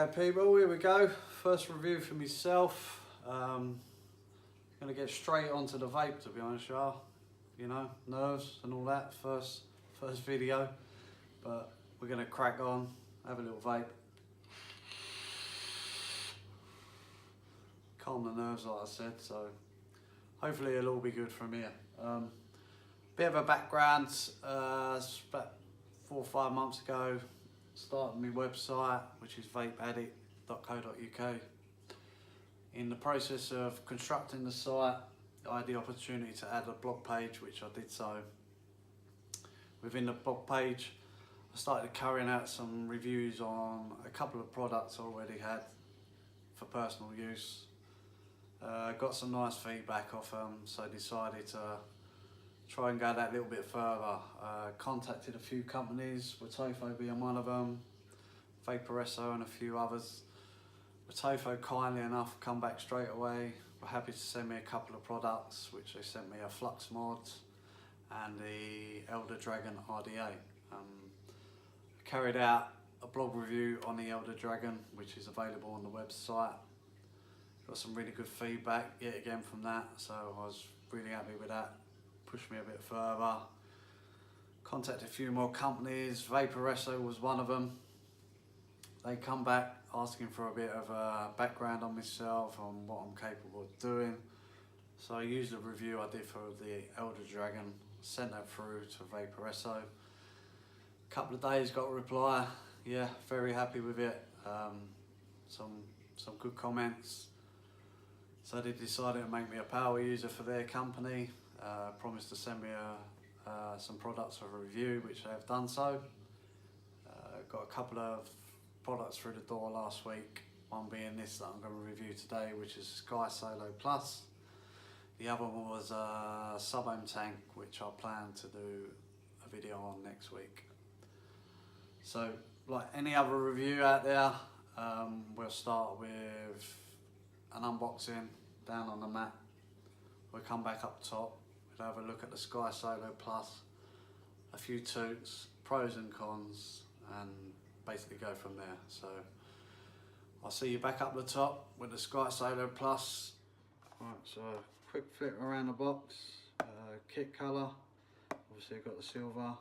Okay people, here we go. First review for myself. Gonna get straight onto the vape, to be honest, y'all. You know, nerves and all that, first video. But we're gonna crack on, have a little vape. Calm the nerves, like I said, so hopefully it'll all be good from here. Bit of a background, about 4 or 5 months ago, started my website, which is Vapeaddictuk. In the process of constructing the site, I had the opportunity to add a blog page, which I did so. Within the blog page, I started carrying out some reviews on a couple of products I already had for personal use. Got some nice feedback off them, so I decided to try and go that little bit further. Contacted a few companies, Vaporesso being one of them, Vaporesso and a few others. Vaporesso kindly enough come back straight away, were happy to send me a couple of products, which they sent me a Flux Mod and the Elder Dragon RDA. Carried out a blog review on the Elder Dragon, which is available on the website. Got some really good feedback yet again from that, so I was really happy with that. Pushed me a bit further. Contacted a few more companies. Vaporesso was one of them. They come back asking for a bit of a background on myself, on what I'm capable of doing. So I used the review I did for the Elder Dragon, sent that through to Vaporesso. A couple of days got a reply. Yeah, very happy with it. Some good comments. So they decided to make me a power user for their company. Promised to send me some products for review, which they have done so. Got a couple of products through the door last week, one being this that I'm going to review today, which is Sky Solo Plus. The other one was a sub-ohm tank, which I plan to do a video on next week. So like any other review out there, we'll start with an unboxing down on the mat. We'll come back up top, we'll have a look at the Sky Solo Plus, a few toots, pros and cons, and basically go from there. So I'll see you back up the top with the Sky Solo Plus. Right, so quick flip around the box. Kit colour, obviously I've got the silver.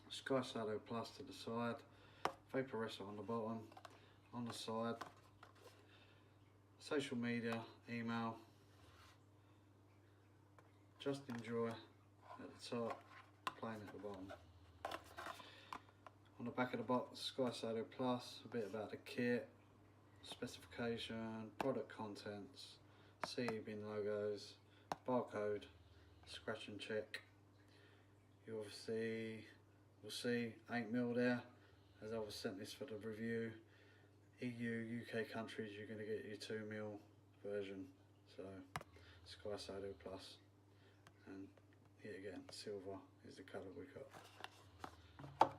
Sky Solo Plus to the side. Vaporesso on the bottom. On the side, social media, email. Just enjoy at the top, plain at the bottom. On the back of the box, Sky Solo Plus, a bit about the kit, specification, product contents, CE bin logos, barcode, scratch and check. You obviously will see 8mm there, as I was sent this for the review. EU, UK countries, you're going to get your 2mm version. So Sky Solo Plus, and yet again silver is the colour we got.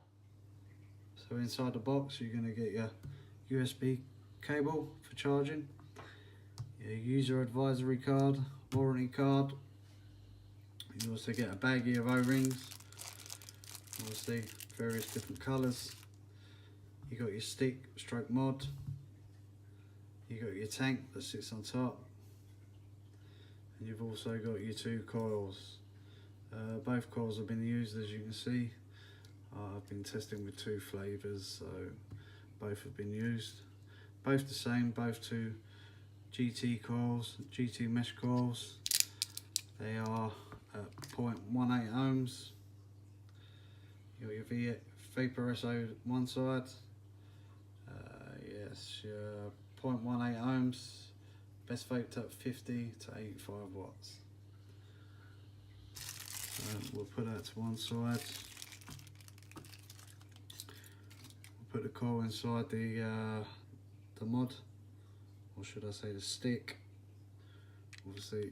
So inside the box you're going to get your USB cable for charging, your user advisory card, warranty card. You also get a baggie of O-rings, obviously various different colours. You got your stick stroke mod, you got your tank that sits on top, and you've also got your 2 coils. Both coils have been used, as you can see. I've been testing with 2 flavours, so both have been used. Both the same, both 2 GT coils, GT mesh coils. They are at 0.18 ohms. You got your Vaporesso one side. Yes, your 0.18 ohms. Best vaped at 50 to 85 watts. So we'll put that to one side. Put the coil inside the mod, or should I say the stick. Obviously,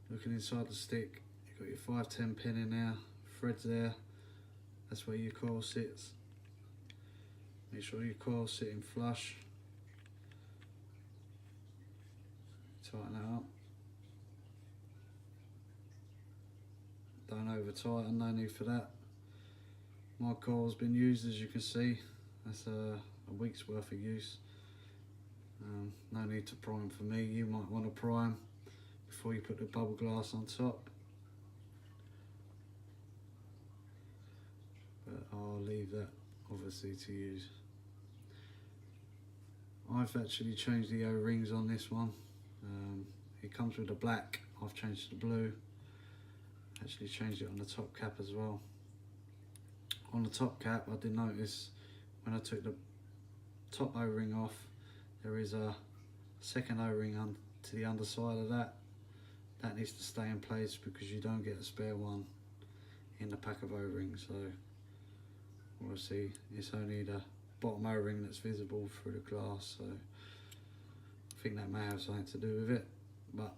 looking inside the stick, you've got your 510 pin in there, threads there, that's where your coil sits. Make sure your coil's sitting flush. Tighten that up. Don't over tighten, no need for that. My coil's been used, as you can see. That's a week's worth of use. No need to prime for me. You might want to prime before you put the bubble glass on top, but I'll leave that obviously to use. I've actually changed the O-rings on this one. It comes with the black, I've changed to the blue. Actually changed it on the top cap as well. On the top cap, I did notice when I took the top O-ring off, there is a second O-ring to the underside of that. That needs to stay in place because you don't get a spare one in the pack of O-rings. So obviously it's only the bottom O-ring that's visible through the glass, so I think that may have something to do with it. But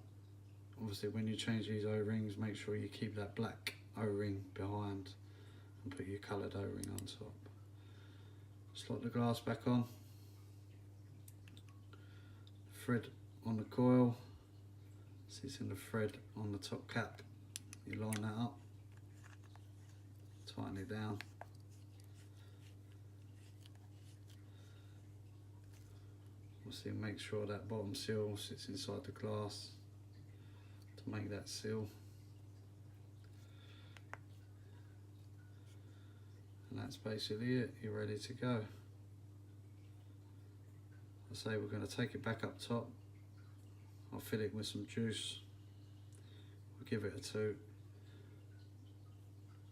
obviously when you change these O-rings, make sure you keep that black O-ring behind and put your coloured O-ring on top. Slot the glass back on. Thread on the coil sits in the thread on the top cap. You line that up, tighten it down. Obviously make sure that bottom seal sits inside the glass to make that seal. And that's basically it, you're ready to go. I say we're going to take it back up top. I'll fill it with some juice. We'll give it a 2.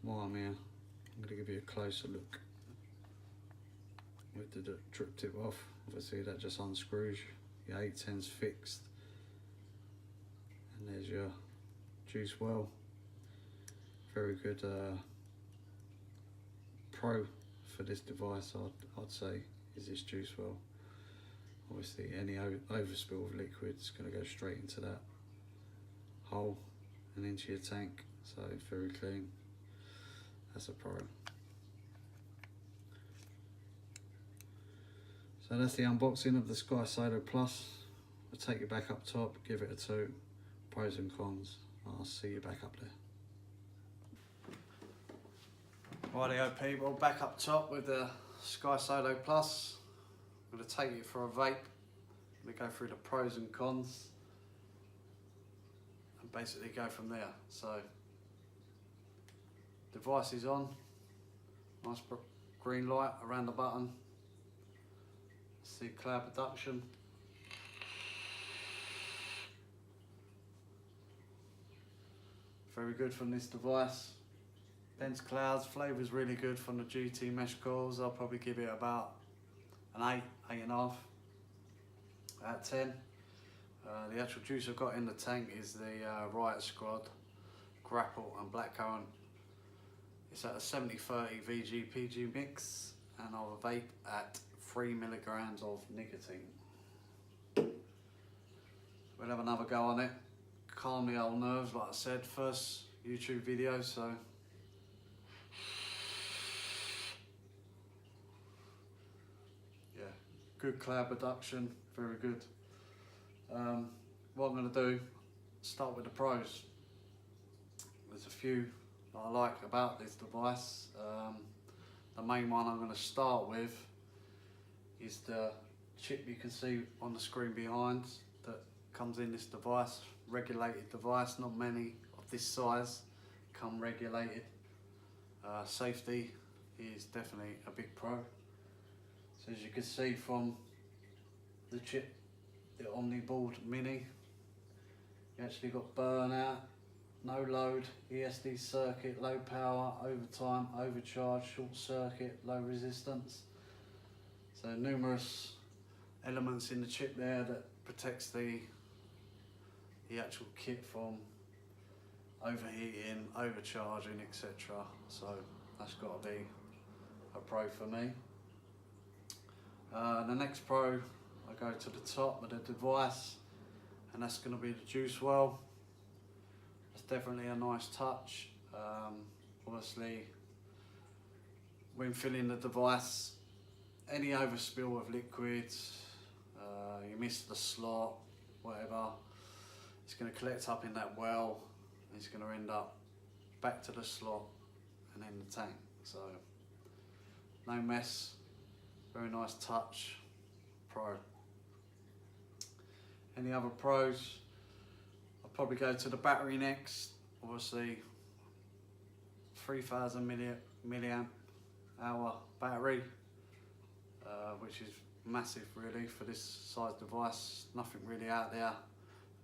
While I'm here, I'm going to give you a closer look with the drip tip off. Obviously that just unscrews, your 810's fixed. And there's your juice well. Very good pro for this device, I'd say, is this juice well. Obviously any overspill of liquid is going to go straight into that hole and into your tank, so very clean. That's a pro. So that's the unboxing of the Sky Solo Plus. I'll take it back up top, give it a 2. Pros and cons. I'll see you back up there. Rightio people, back up top with the Sky Solo Plus. I'm going to take it for a vape. I'm going to go through the pros and cons and basically go from there. So, device is on. Nice green light around the button. See cloud production. Very good from this device. Dense clouds, flavour's really good from the GT mesh coils. I'll probably give it about an 8, 8.5 out of 10. The actual juice I've got in the tank is the Riot Squad, Grapple and Blackcurrant. It's at a 70-30 VG-PG mix, and I'll vape at 3 milligrams of nicotine. We'll have another go on it. Calm the old nerves, like I said, first YouTube video, so. Yeah, good cloud production, very good. What I'm going to do, start with the pros. There's a few that I like about this device. The main one I'm going to start with is the chip you can see on the screen behind that comes in this device, regulated device. Not many of this size come regulated. Safety is definitely a big pro. So as you can see from the chip, the Omniboard Mini, you actually got burnout, no load, ESD circuit, low power, overtime, overcharge, short circuit, low resistance. So numerous elements in the chip there that protects the actual kit from overheating, overcharging, etc. So that's got to be a pro for me. The next pro, I go to the top of the device, and that's going to be the juice well. It's definitely a nice touch. Obviously, when filling the device, any overspill of liquids, you miss the slot, whatever, it's going to collect up in that well, and it's going to end up back to the slot and in the tank. So no mess, very nice touch. Pro. Any other pros? I'll probably go to the battery next. Obviously 3000 milliamp hour battery, which is massive really for this size device. Nothing really out there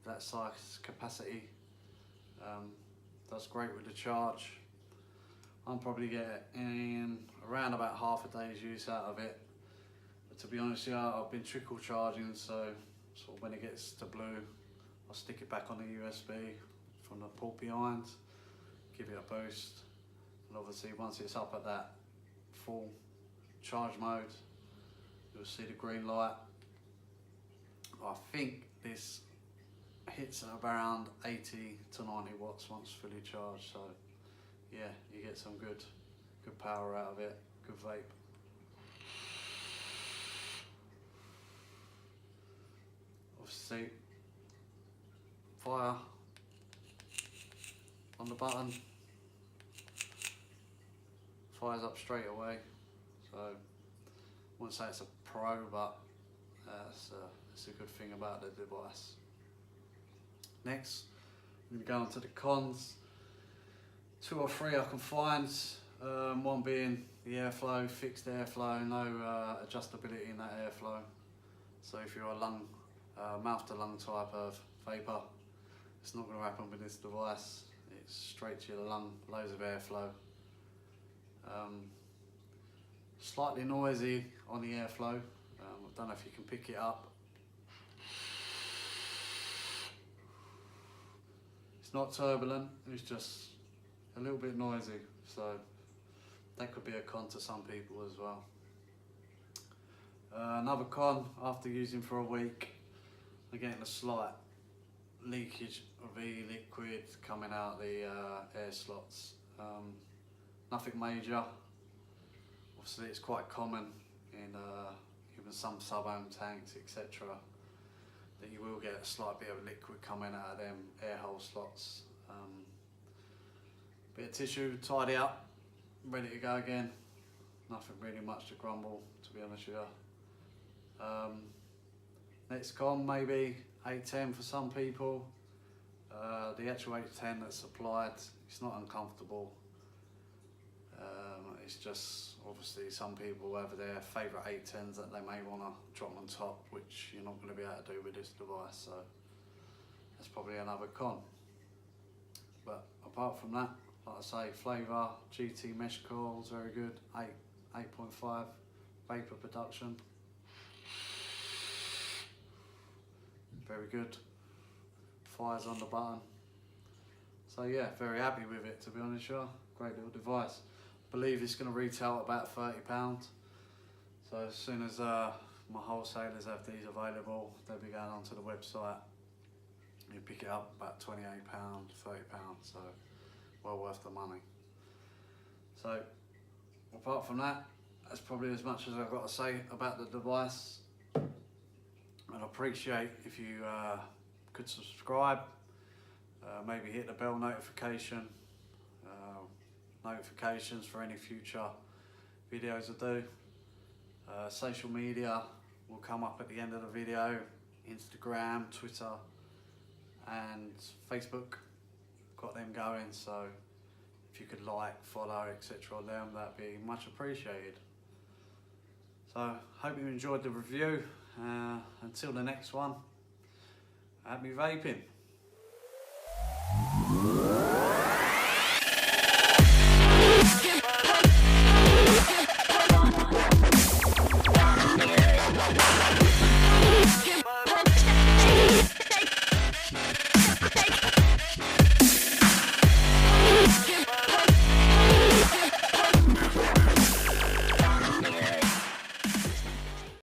that size capacity. Does great with the charge. I'm probably getting around about half a day's use out of it. But to be honest, yeah, I've been trickle charging, so sort of when it gets to blue, I'll stick it back on the USB from the port behind, give it a boost, and obviously once it's up at that full charge mode, you'll see the green light. I think this hits around 80 to 90 watts once fully charged, so yeah, you get some good power out of it, good vape. Obviously, fire on the button, fires up straight away, so I wouldn't say it's a pro, but it's a good thing about the device. Next, I'm going to go on to the cons. 2 or 3 I can find. One being the airflow, fixed airflow, no adjustability in that airflow. So if you're a lung, mouth to lung type of vapor, it's not going to happen with this device. It's straight to your lung, loads of airflow. Slightly noisy on the airflow. I don't know if you can pick it up. It's not turbulent, it's just a little bit noisy, so that could be a con to some people as well. Another con, after using for a week, I'm getting a slight leakage of e-liquid coming out the air slots. Nothing major. Obviously it's quite common in even some sub-ohm tanks, etc., that you will get a slight bit of liquid coming out of them air hole slots. Bit of tissue, tidy up, ready to go again. Nothing really much to grumble, to be honest with you. Next con, maybe 810 for some people. The actual 810 that's supplied, it's not uncomfortable. It's just, obviously some people have their favourite 810s that they may want to drop on top, which you're not going to be able to do with this device, so that's probably another con. But apart from that, like I say, flavour, GT mesh coils, very good, 8.5 vapor production, very good, fires on the button. So yeah, very happy with it, to be honest with you. Great little device. I believe it's going to retail at about £30. So as soon as my wholesalers have these available, they'll be going onto the website. You pick it up about £28, £30, so well worth the money. So apart from that, that's probably as much as I've got to say about the device. I'd appreciate if you could subscribe, maybe hit the bell notification, notifications for any future videos I do. Social media will come up at the end of the video, Instagram, Twitter and Facebook, got them going, so if you could like, follow, etc. on them, that'd be much appreciated. So hope you enjoyed the review. Until the next one, happy vaping.